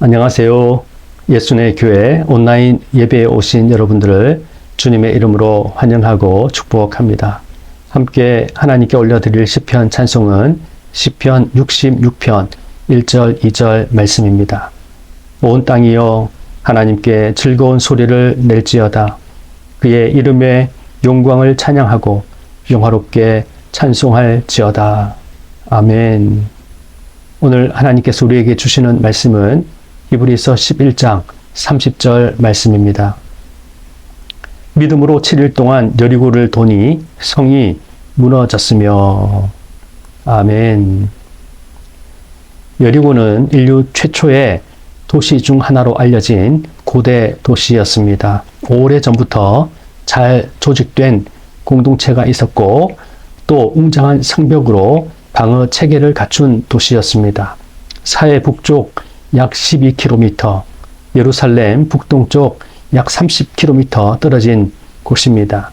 안녕하세요. 예수의 교회 온라인 예배에 오신 여러분들을 주님의 이름으로 환영하고 축복합니다. 함께 하나님께 올려드릴 시편 찬송은 시편 66편 1절 2절 말씀입니다. 온 땅이여 하나님께 즐거운 소리를 낼지어다. 그의 이름의 영광을 찬양하고 영화롭게 찬송할지어다. 아멘. 오늘 하나님께서 우리에게 주시는 말씀은 히브리서 11장 30절 말씀입니다. 믿음으로 7일 동안 여리고를 도니 성이 무너졌으며. 아멘. 여리고는 인류 최초의 도시 중 하나로 알려진 고대 도시였습니다. 오래전부터 잘 조직된 공동체가 있었고 또 웅장한 성벽으로 방어 체계를 갖춘 도시였습니다. 사해 북쪽 약 12km, 예루살렘 북동쪽 약 30km 떨어진 곳입니다.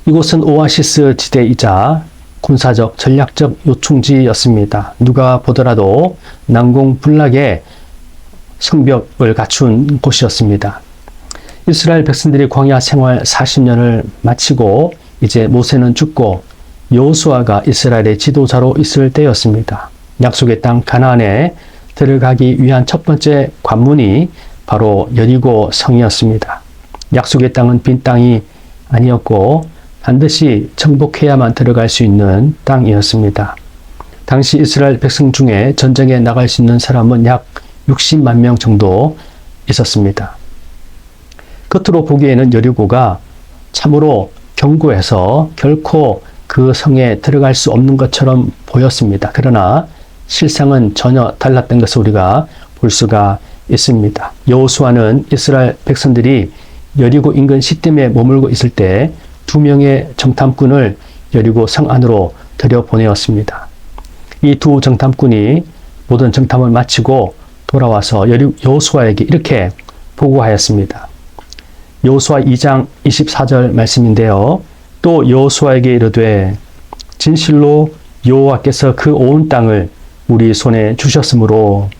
이곳은 오아시스 지대이자 군사적 전략적 요충지였습니다. 누가 보더라도 난공불락의 성벽을 갖춘 곳이었습니다. 이스라엘 백성들이 광야 생활 40년을 마치고 이제 모세는 죽고 여호수아가 이스라엘의 지도자로 있을 때였습니다. 약속의 땅 가나안에 들어가기 위한 첫 번째 관문이 바로 여리고 성이었습니다. 약속의 땅은 빈 땅이 아니었고 반드시 정복해야만 들어갈 수 있는 땅이었습니다. 당시 이스라엘 백성 중에 전쟁에 나갈 수 있는 사람은 약 60만 명 정도 있었습니다. 겉으로 보기에는 여리고가 참으로 견고해서 결코 그 성에 들어갈 수 없는 것처럼 보였습니다. 그러나 실상은 전혀 달랐던 것을 우리가 볼 수가 있습니다. 여호수아는 이스라엘 백성들이 여리고 인근 시딤에 머물고 있을 때 2명의 정탐꾼을 여리고 성 안으로 들여보내었습니다. 이 두 정탐꾼이 모든 정탐을 마치고 돌아와서 여호수아에게 이렇게 보고하였습니다. 여호수아 2장 24절 말씀인데요. 또 여호수아에게 이르되 진실로 여호와께서 그 온 땅을 우리 손에 주셨으므로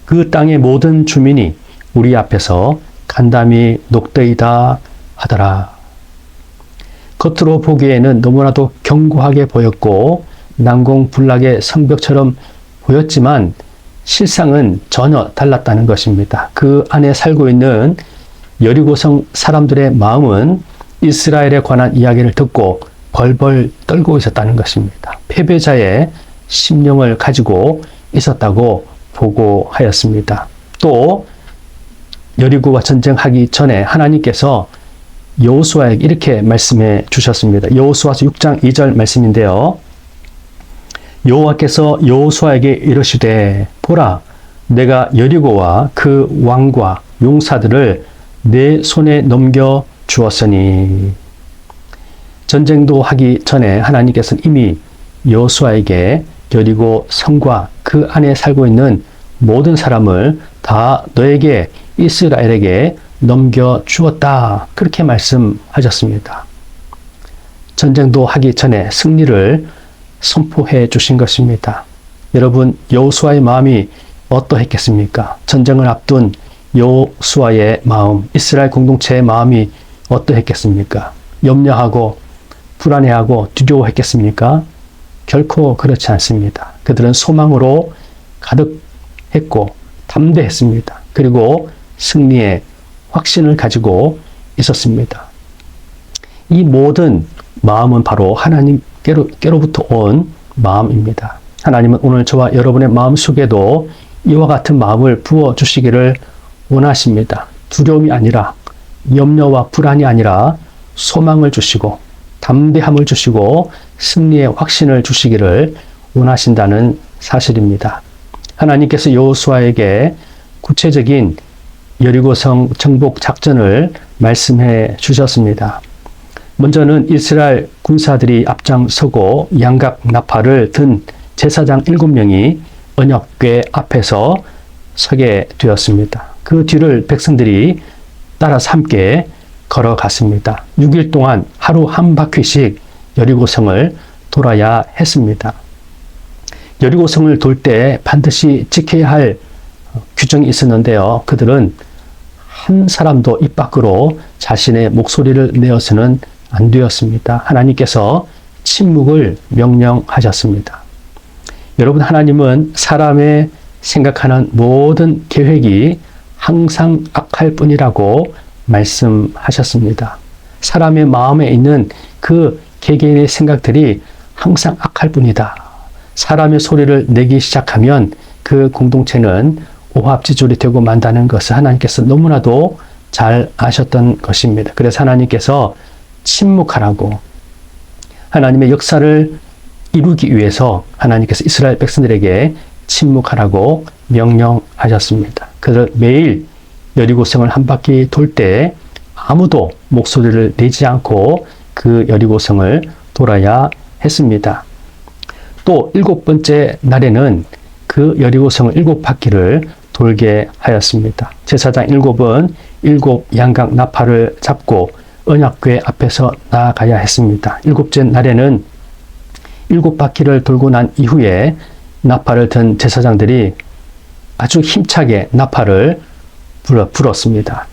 그 땅의 모든 주민이 우리 앞에서 간담이 녹되이다 하더라. 겉으로 보기에는 너무나도 견고하게 보였고 난공불락의 성벽처럼 보였지만 실상은 전혀 달랐다는 것입니다. 그 안에 살고 있는 여리고성 사람들의 마음은 이스라엘에 관한 이야기를 듣고 벌벌 떨고 있었다는 것입니다. 패배자의 심령을 가지고 있었다고 보고하였습니다. 또 여리고와 전쟁하기 전에 하나님께서 여호수아에게 이렇게 말씀해 주셨습니다. 여호수아서 6장 2절 말씀인데요. 여호와께서 여호수아에게 이르시되 보라 내가 여리고와 그 왕과 용사들을 내 손에 넘겨 주었으니. 전쟁도 하기 전에 하나님께서는 이미 여호수아에게 여리고 성과 그 안에 살고 있는 모든 사람을 다 너에게 이스라엘에게 넘겨 주었다. 그렇게 말씀하셨습니다. 전쟁도 하기 전에 승리를 선포해 주신 것입니다. 여러분, 여호수아의 마음이 어떠했겠습니까? 전쟁을 앞둔 여호수아의 마음, 이스라엘 공동체의 마음이 어떠했겠습니까? 염려하고 불안해하고 두려워했겠습니까? 결코 그렇지 않습니다. 그들은 소망으로 가득했고 담대했습니다. 그리고 승리의 확신을 가지고 있었습니다. 이 모든 마음은 바로 하나님께로부터 온 마음입니다. 하나님은 오늘 저와 여러분의 마음 속에도 이와 같은 마음을 부어주시기를 원하십니다. 두려움이 아니라 염려와 불안이 아니라 소망을 주시고 담대함을 주시고 승리의 확신을 주시기를 원하신다는 사실입니다. 하나님께서 여호수아에게 구체적인 여리고성 정복 작전을 말씀해 주셨습니다. 먼저는 이스라엘 군사들이 앞장서고 양각 나팔을 든 제사장 7명이 언약궤 앞에서 서게 되었습니다. 그 뒤를 백성들이 따라서 함께 걸어갔습니다. 6일 동안 하루 한 바퀴씩 여리고성을 돌아야 했습니다. 여리고성을 돌 때 반드시 지켜야 할 규정이 있었는데요. 그들은 한 사람도 입 밖으로 자신의 목소리를 내어서는 안 되었습니다. 하나님께서 침묵을 명령하셨습니다. 여러분, 하나님은 사람의 생각하는 모든 계획이 항상 악할 뿐이라고 말씀하셨습니다. 사람의 마음에 있는 그 개개인의 생각들이 항상 악할 뿐이다. 사람의 소리를 내기 시작하면 그 공동체는 오합지졸이 되고 만다는 것을 하나님께서 너무나도 잘 아셨던 것입니다. 그래서 하나님께서 침묵하라고, 하나님의 역사를 이루기 위해서 하나님께서 이스라엘 백성들에게 침묵하라고 명령하셨습니다. 그들 매일 여리고성을 한 바퀴 돌 때 아무도 목소리를 내지 않고 그 여리고성을 돌아야 했습니다. 또 7번째 날에는 그 여리고성을 7바퀴를 돌게 하였습니다. 제사장 7은 7 양각 나팔을 잡고 언약궤 앞에서 나아가야 했습니다. 7째 날에는 7바퀴를 돌고 난 이후에 나팔을 든 제사장들이 아주 힘차게 나팔을 불었습니다.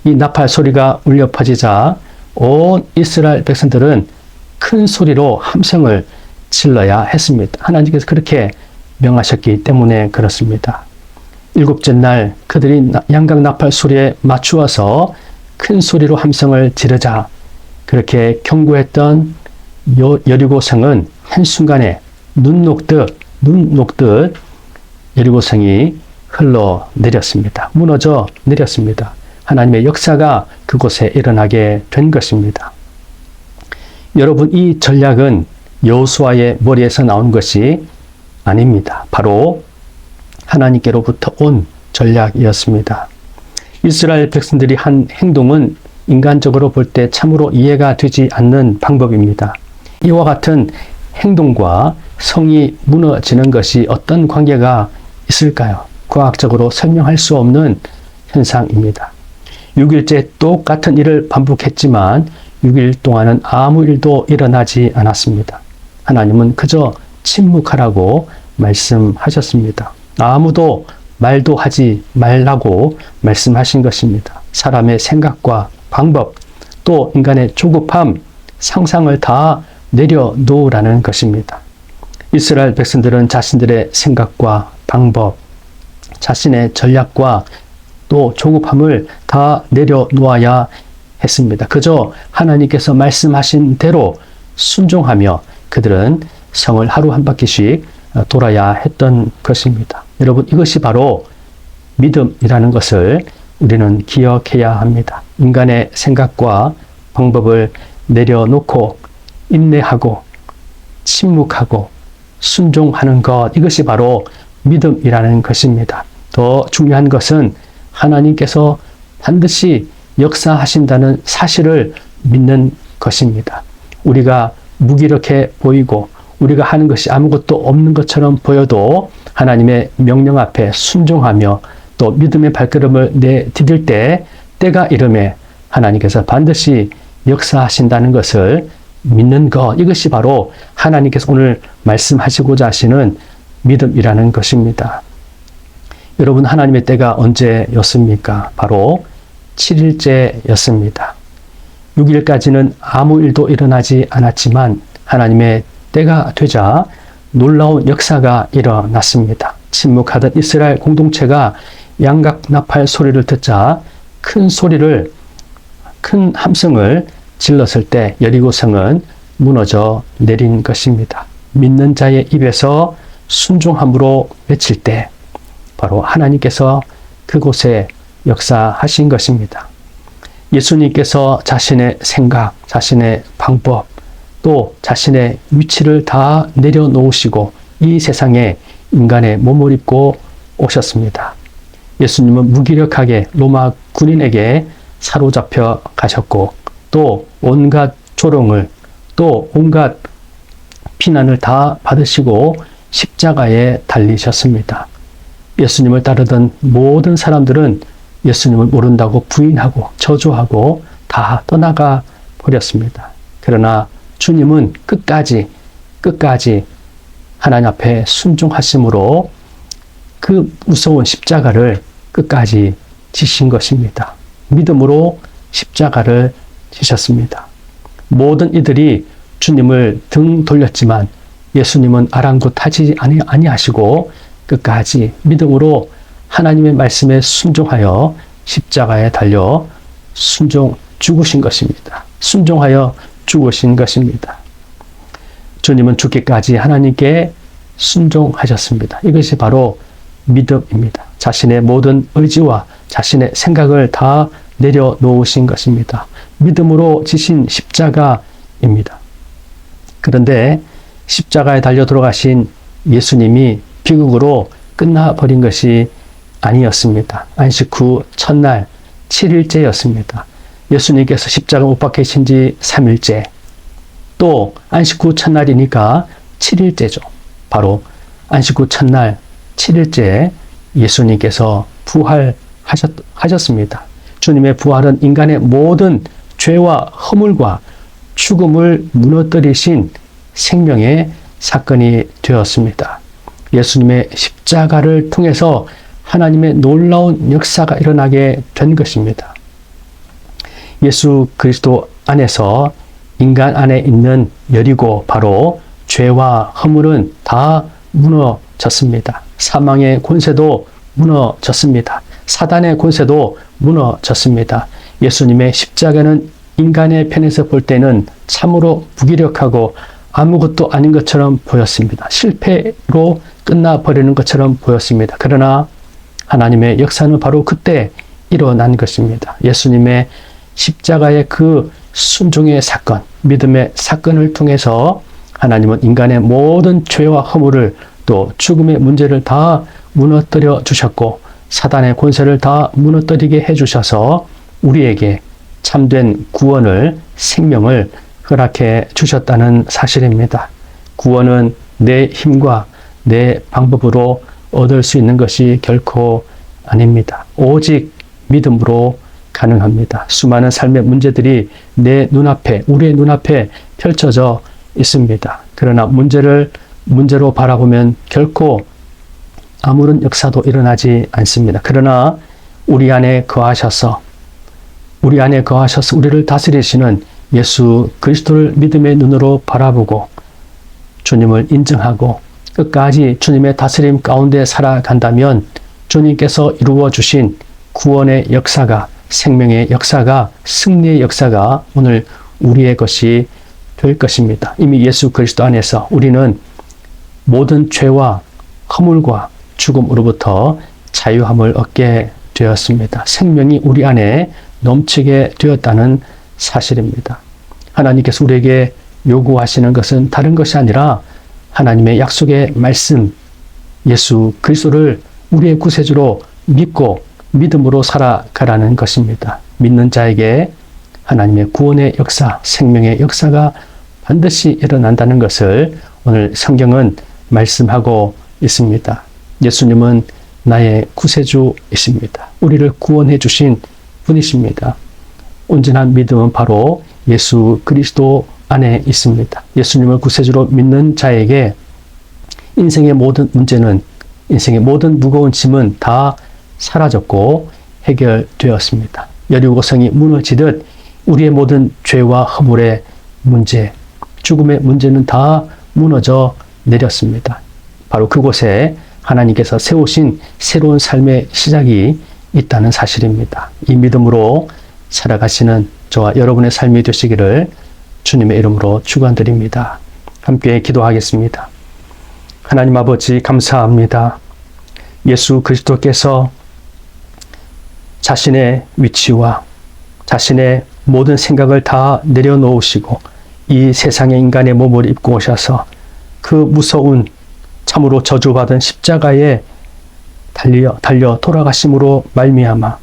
이 나팔 소리가 울려 퍼지자 온 이스라엘 백성들은 큰 소리로 함성을 질러야 했습니다. 하나님께서 그렇게 명하셨기 때문에 그렇습니다. 7째 날 그들이 양각 나팔 소리에 맞추어서 큰 소리로 함성을 지르자 그렇게 경고했던 여리고성은 한순간에 눈 녹듯 여리고성이 흘러내렸습니다. 무너져 내렸습니다. 하나님의 역사가 그곳에 일어나게 된 것입니다. 여러분, 이 전략은 여호수아의 머리에서 나온 것이 아닙니다. 바로 하나님께로부터 온 전략이었습니다. 이스라엘 백성들이 한 행동은 인간적으로 볼 때 참으로 이해가 되지 않는 방법입니다. 이와 같은 행동과 성이 무너지는 것이 어떤 관계가 있을까요? 과학적으로 설명할 수 없는 현상입니다. 6일째 똑같은 일을 반복했지만 6일 동안은 아무 일도 일어나지 않았습니다. 하나님은 그저 침묵하라고 말씀하셨습니다. 아무도 말도 하지 말라고 말씀하신 것입니다. 사람의 생각과 방법, 또 인간의 조급함, 상상을 다 내려놓으라는 것입니다. 이스라엘 백성들은 자신들의 생각과 방법, 자신의 전략과 또 조급함을 다 내려놓아야 했습니다. 그저 하나님께서 말씀하신 대로 순종하며 그들은 성을 하루 한 바퀴씩 돌아야 했던 것입니다. 여러분, 이것이 바로 믿음이라는 것을 우리는 기억해야 합니다. 인간의 생각과 방법을 내려놓고 인내하고 침묵하고 순종하는 것, 이것이 바로 믿음이라는 것입니다. 더 중요한 것은 하나님께서 반드시 역사하신다는 사실을 믿는 것입니다. 우리가 무기력해 보이고 우리가 하는 것이 아무것도 없는 것처럼 보여도 하나님의 명령 앞에 순종하며 또 믿음의 발걸음을 내디딜 때 때가 이름에 하나님께서 반드시 역사하신다는 것을 믿는 것, 이것이 바로 하나님께서 오늘 말씀하시고자 하시는 믿음이라는 것입니다. 여러분, 하나님의 때가 언제였습니까? 바로 7일째였습니다. 6일까지는 아무 일도 일어나지 않았지만 하나님의 때가 되자 놀라운 역사가 일어났습니다. 침묵하던 이스라엘 공동체가 양각 나팔 소리를 듣자 큰 함성을 질렀을 때 여리고성은 무너져 내린 것입니다. 믿는 자의 입에서 순종함으로 외칠 때 바로 하나님께서 그곳에 역사하신 것입니다. 예수님께서 자신의 생각, 자신의 방법, 또 자신의 위치를 다 내려놓으시고 이 세상에 인간의 몸을 입고 오셨습니다. 예수님은 무기력하게 로마 군인에게 사로잡혀 가셨고 또 온갖 조롱을 또 온갖 비난을 다 받으시고 십자가에 달리셨습니다. 예수님을 따르던 모든 사람들은 예수님을 모른다고 부인하고 저주하고 다 떠나가 버렸습니다. 그러나 주님은 끝까지 하나님 앞에 순종하심으로 그 무서운 십자가를 끝까지 지신 것입니다. 믿음으로 십자가를 지셨습니다. 모든 이들이 주님을 등 돌렸지만 예수님은 아랑곳하지 아니하시고 끝까지 믿음으로 하나님의 말씀에 순종하여 십자가에 달려 죽으신 것입니다. 순종하여 죽으신 것입니다. 주님은 죽기까지 하나님께 순종하셨습니다. 이것이 바로 믿음입니다. 자신의 모든 의지와 자신의 생각을 다 내려놓으신 것입니다. 믿음으로 지신 십자가입니다. 그런데 십자가에 달려 돌아가신 예수님이 비극으로 끝나버린 것이 아니었습니다. 안식 후 첫날 7일째였습니다. 예수님께서 십자가 못 박히신 지 3일째, 또 안식 후 첫날이니까 7일째죠. 바로 안식 후 첫날 7일째 예수님께서 부활하셨습니다. 주님의 부활은 인간의 모든 죄와 허물과 죽음을 무너뜨리신 생명의 사건이 되었습니다. 예수님의 십자가를 통해서 하나님의 놀라운 역사가 일어나게 된 것입니다. 예수 그리스도 안에서 인간 안에 있는 여리고, 바로 죄와 허물은 다 무너졌습니다. 사망의 권세도 무너졌습니다. 사단의 권세도 무너졌습니다. 예수님의 십자가는 인간의 편에서 볼 때는 참으로 무기력하고 아무것도 아닌 것처럼 보였습니다. 실패로 끝나버리는 것처럼 보였습니다. 그러나 하나님의 역사는 바로 그때 일어난 것입니다. 예수님의 십자가의 그 순종의 사건, 믿음의 사건을 통해서 하나님은 인간의 모든 죄와 허물을, 또 죽음의 문제를 다 무너뜨려 주셨고 사단의 권세를 다 무너뜨리게 해주셔서 우리에게 참된 구원을, 생명을 허락해 주셨다는 사실입니다. 구원은 내 힘과 내 방법으로 얻을 수 있는 것이 결코 아닙니다. 오직 믿음으로 가능합니다. 수많은 삶의 문제들이 내 눈앞에, 우리의 눈앞에 펼쳐져 있습니다. 그러나 문제로 바라보면 결코 아무런 역사도 일어나지 않습니다. 그러나 우리 안에 거하셔서 우리를 다스리시는 예수 그리스도를 믿음의 눈으로 바라보고 주님을 인정하고 끝까지 주님의 다스림 가운데 살아간다면 주님께서 이루어 주신 구원의 역사가, 생명의 역사가, 승리의 역사가 오늘 우리의 것이 될 것입니다. 이미 예수 그리스도 안에서 우리는 모든 죄와 허물과 죽음으로부터 자유함을 얻게 되었습니다. 생명이 우리 안에 넘치게 되었다는 사실입니다. 하나님께서 우리에게 요구하시는 것은 다른 것이 아니라 하나님의 약속의 말씀, 예수 그리스도를 우리의 구세주로 믿고 믿음으로 살아가라는 것입니다. 믿는 자에게 하나님의 구원의 역사, 생명의 역사가 반드시 일어난다는 것을 오늘 성경은 말씀하고 있습니다. 예수님은 나의 구세주이십니다. 우리를 구원해 주신 분이십니다. 온전한 믿음은 바로 예수 그리스도 안에 있습니다. 예수님을 구세주로 믿는 자에게 인생의 모든 문제는, 인생의 모든 무거운 짐은 다 사라졌고 해결되었습니다. 여리고성이 무너지듯 우리의 모든 죄와 허물의 문제, 죽음의 문제는 다 무너져 내렸습니다. 바로 그곳에 하나님께서 세우신 새로운 삶의 시작이 있다는 사실입니다. 이 믿음으로 살아가시는 저와 여러분의 삶이 되시기를 주님의 이름으로 축원드립니다. 함께 기도하겠습니다. 하나님 아버지, 감사합니다. 예수 그리스도께서 자신의 위치와 자신의 모든 생각을 다 내려놓으시고 이 세상의 인간의 몸을 입고 오셔서 그 무서운, 참으로 저주받은 십자가에 달려 돌아가심으로 말미암아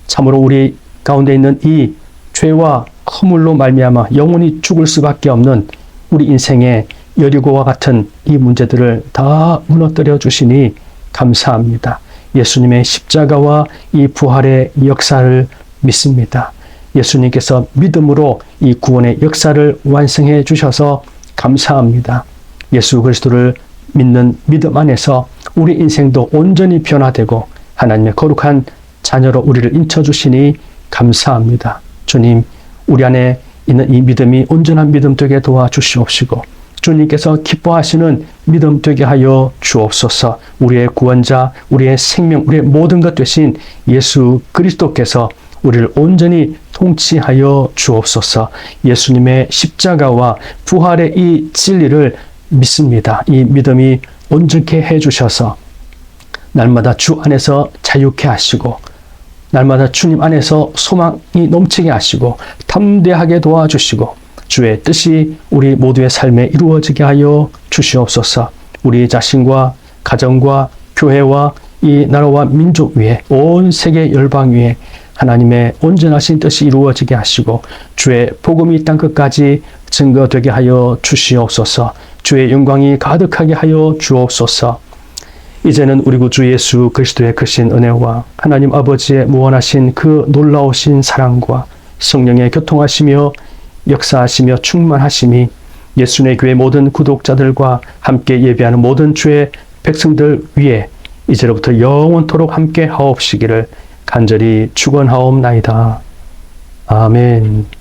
참으로 우리 가운데 있는 이 죄와 허물로 말미암아 영원히 죽을 수밖에 없는 우리 인생의 여리고와 같은 이 문제들을 다 무너뜨려 주시니 감사합니다. 예수님의 십자가와 이 부활의 역사를 믿습니다. 예수님께서 믿음으로 이 구원의 역사를 완성해 주셔서 감사합니다. 예수 그리스도를 믿는 믿음 안에서 우리 인생도 온전히 변화되고 하나님의 거룩한 자녀로 우리를 인쳐주시니 감사합니다. 주님, 우리 안에 있는 이 믿음이 온전한 믿음 되게 도와주시옵시고 주님께서 기뻐하시는 믿음 되게 하여 주옵소서. 우리의 구원자, 우리의 생명, 우리의 모든 것 되신 예수 그리스도께서 우리를 온전히 통치하여 주옵소서. 예수님의 십자가와 부활의 이 진리를 믿습니다. 이 믿음이 온전케 해주셔서 날마다 주 안에서 자유케 하시고 날마다 주님 안에서 소망이 넘치게 하시고 담대하게 도와주시고 주의 뜻이 우리 모두의 삶에 이루어지게 하여 주시옵소서. 우리 자신과 가정과 교회와 이 나라와 민족 위에 온 세계 열방 위에 하나님의 온전하신 뜻이 이루어지게 하시고 주의 복음이 땅 끝까지 증거되게 하여 주시옵소서. 주의 영광이 가득하게 하여 주옵소서. 이제는 우리 구주 예수 그리스도의 크신 은혜와 하나님 아버지의 무한하신 그 놀라우신 사랑과 성령의 교통하시며 역사하시며 충만하심이 예수님의 교회 모든 구독자들과 함께 예배하는 모든 주의 백성들 위에 이제로부터 영원토록 함께 하옵시기를 간절히 축원하옵나이다. 아멘.